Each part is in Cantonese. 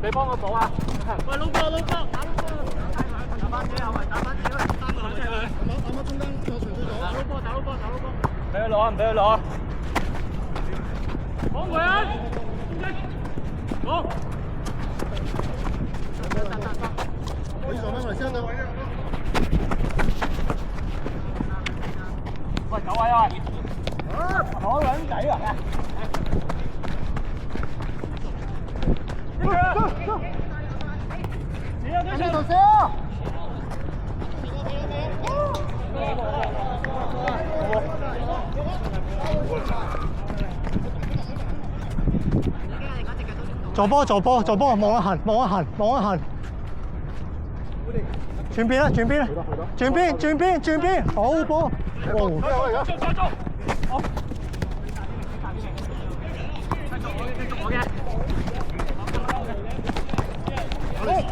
你幫我補啊！喂，老波，打翻機後衞，打翻機啦，3個後衞佢。啱啱中間有傳輸咗。打老波，俾佢攞，唔俾佢攞。講佢啊！好。可以上翻嚟先啊！喂，九位啊！攞撚仔啊！做波，望一行，轉邊啦，轉邊，好波，好。喂！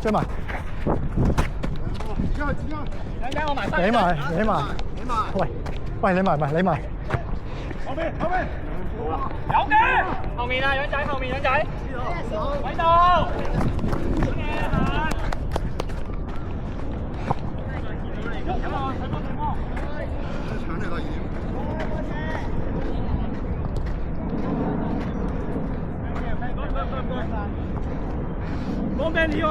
追埋。我埋你埋。喂，你埋。後面。有嘅。後面啊，養仔。喺度。幫邊你去。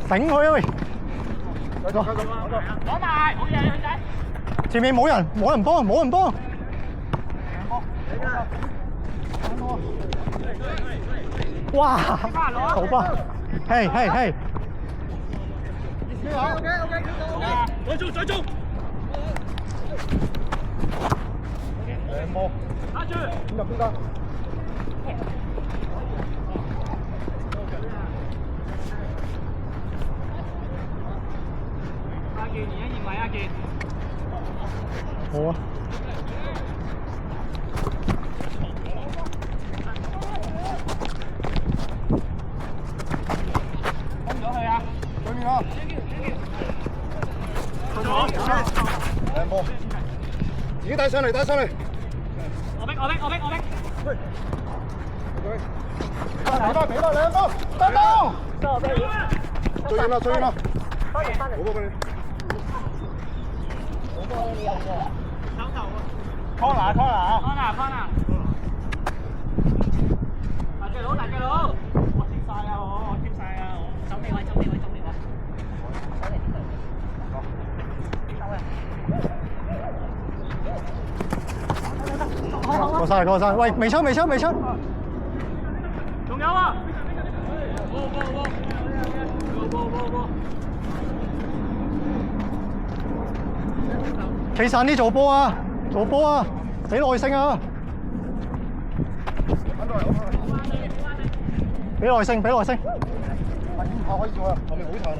頂佢啊喂！攞埋，好嘢，女仔。前面冇人幫。哇！好棒！嘿。OK。再中。打住。入邊個？阿健，而家認為阿健。好啊。攻咗佢啊！對面啊！兩波。自己帶上嚟。我逼。俾多兩波，得到。追遠啦。翻嚟。好波俾你。手頭啊。康拿。大隻佬。我貼晒啊！走你位。過晒，喂，未抽，仲有啊！企散啲做波啊！俾耐性啊！俾耐性。可以做啊！後面好殘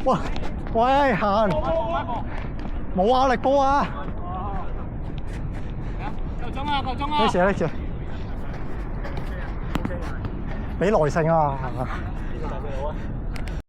啊！喂，行！冇壓力波啊！夠鐘啊！呢次，俾耐性啊！